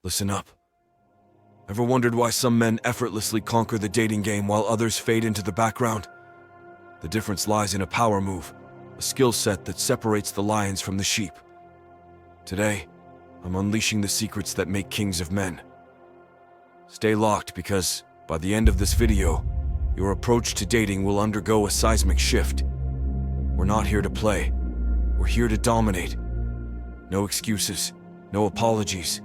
Listen up. Ever wondered why some men effortlessly conquer the dating game while others fade into the background? The difference lies in a power move, a skill set that separates the lions from the sheep. Today, I'm unleashing the secrets that make kings of men. Stay locked because, by the end of this video, your approach to dating will undergo a seismic shift. We're not here to play. We're here to dominate. No excuses, no apologies.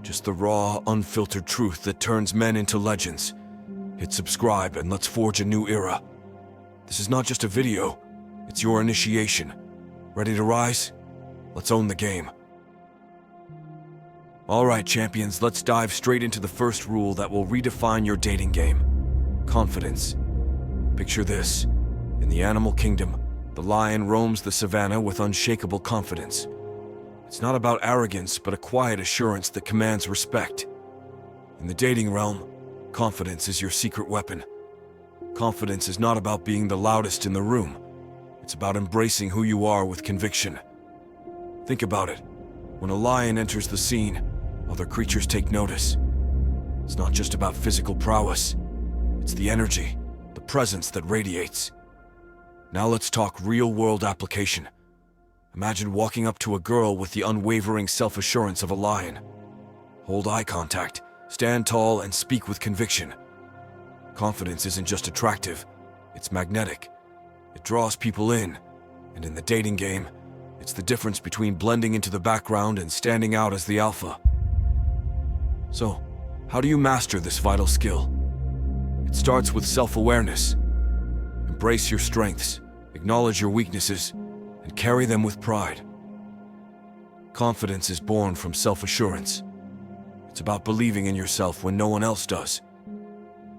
Just the raw, unfiltered truth that turns men into legends. Hit subscribe and let's forge a new era. This is not just a video, it's your initiation. Ready to rise? Let's own the game. Alright, champions, let's dive straight into the first rule that will redefine your dating game. Confidence. Picture this. In the animal kingdom, the lion roams the savannah with unshakable confidence. It's not about arrogance, but a quiet assurance that commands respect. In the dating realm, confidence is your secret weapon. Confidence is not about being the loudest in the room. It's about embracing who you are with conviction. Think about it. When a lion enters the scene, other creatures take notice. It's not just about physical prowess. It's the energy, the presence that radiates. Now let's talk real-world application. Imagine walking up to a girl with the unwavering self-assurance of a lion. Hold eye contact, stand tall, and speak with conviction. Confidence isn't just attractive, it's magnetic. It draws people in, and in the dating game, it's the difference between blending into the background and standing out as the alpha. So, how do you master this vital skill? It starts with self-awareness. Embrace your strengths, acknowledge your weaknesses, and carry them with pride. Confidence is born from self-assurance. It's about believing in yourself when no one else does.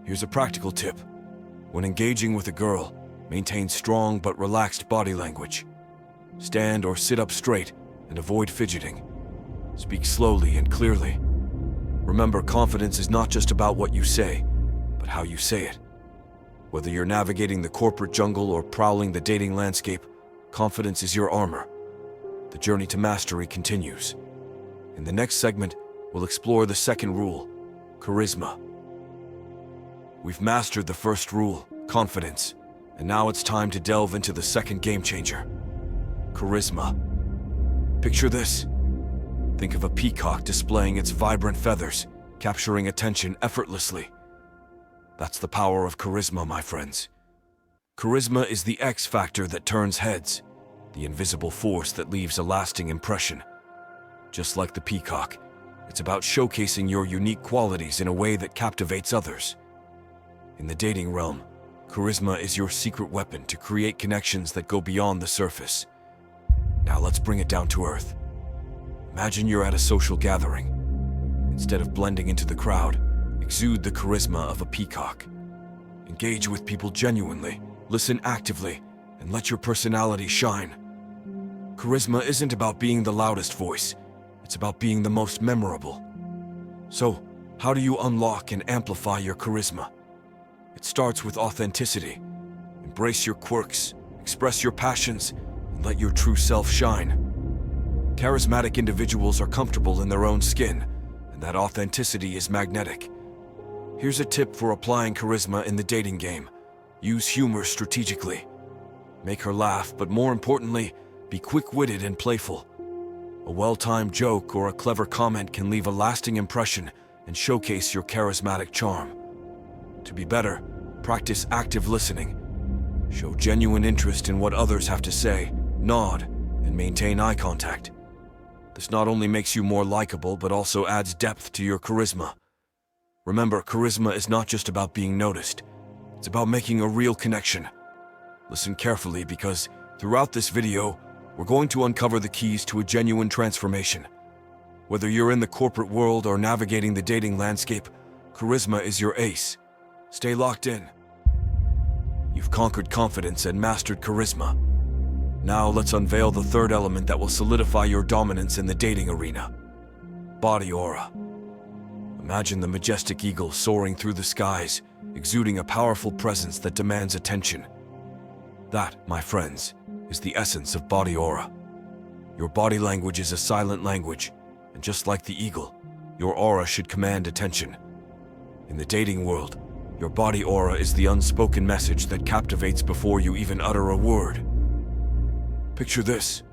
Here's a practical tip. When engaging with a girl, maintain strong but relaxed body language. Stand or sit up straight and avoid fidgeting. Speak slowly and clearly. Remember, confidence is not just about what you say, but how you say it. Whether you're navigating the corporate jungle or prowling the dating landscape, confidence is your armor. The journey to mastery continues. In the next segment, we'll explore the second rule, charisma. We've mastered the first rule, confidence, and now it's time to delve into the second game changer, charisma. Picture this. Think of a peacock displaying its vibrant feathers, capturing attention effortlessly. That's the power of charisma, my friends. Charisma is the X factor that turns heads, the invisible force that leaves a lasting impression. Just like the peacock, it's about showcasing your unique qualities in a way that captivates others. In the dating realm, charisma is your secret weapon to create connections that go beyond the surface. Now let's bring it down to earth. Imagine you're at a social gathering. Instead of blending into the crowd, exude the charisma of a peacock. Engage with people genuinely, listen actively, and let your personality shine. Charisma isn't about being the loudest voice, it's about being the most memorable. So, how do you unlock and amplify your charisma? It starts with authenticity. Embrace your quirks, express your passions, and let your true self shine. Charismatic individuals are comfortable in their own skin, and that authenticity is magnetic. Here's a tip for applying charisma in the dating game. Use humor strategically. Make her laugh, but more importantly, be quick-witted and playful. A well-timed joke or a clever comment can leave a lasting impression and showcase your charismatic charm. To be better, practice active listening. Show genuine interest in what others have to say, nod, and maintain eye contact. This not only makes you more likable, but also adds depth to your charisma. Remember, charisma is not just about being noticed. It's about making a real connection. Listen carefully because throughout this video, we're going to uncover the keys to a genuine transformation. Whether you're in the corporate world or navigating the dating landscape, charisma is your ace. Stay locked in. You've conquered confidence and mastered charisma. Now let's unveil the third element that will solidify your dominance in the dating arena. Body aura. Imagine the majestic eagle soaring through the skies, exuding a powerful presence that demands attention. That, my friends, is the essence of body aura. Your body language is a silent language, and just like the eagle, your aura should command attention. In the dating world, your body aura is the unspoken message that captivates before you even utter a word. Picture this.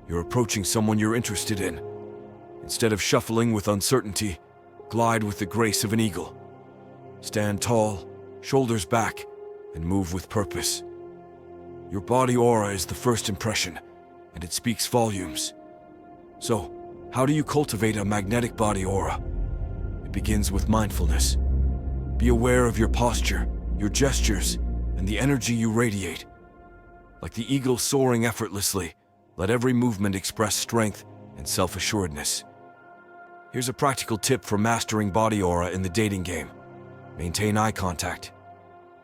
You're approaching someone you're interested in. Instead of shuffling with uncertainty, glide with the grace of an eagle. Stand tall, shoulders back, and move with purpose. Your body aura is the first impression, and it speaks volumes. So, how do you cultivate a magnetic body aura? It begins with mindfulness. Be aware of your posture, your gestures, and the energy you radiate. Like the eagle soaring effortlessly, let every movement express strength and self-assuredness. Here's a practical tip for mastering body aura in the dating game. Maintain eye contact.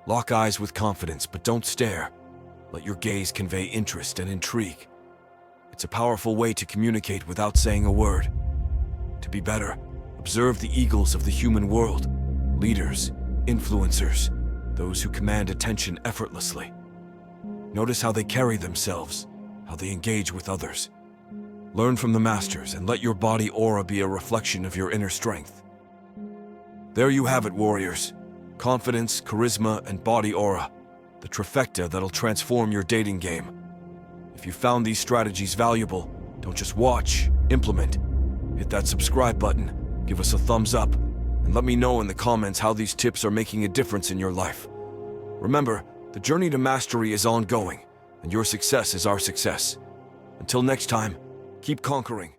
Lock eyes with confidence, but don't stare. Let your gaze convey interest and intrigue. It's a powerful way to communicate without saying a word. To be better, observe the eagles of the human world. Leaders, influencers, those who command attention effortlessly. Notice how they carry themselves, how they engage with others. Learn from the masters and let your body aura be a reflection of your inner strength. There you have it, warriors. Confidence, charisma, and body aura. The trifecta that'll transform your dating game. If you found these strategies valuable, don't just watch, implement. Hit that subscribe button, give us a thumbs up, and let me know in the comments how these tips are making a difference in your life. Remember, the journey to mastery is ongoing, and your success is our success. Until next time, keep conquering.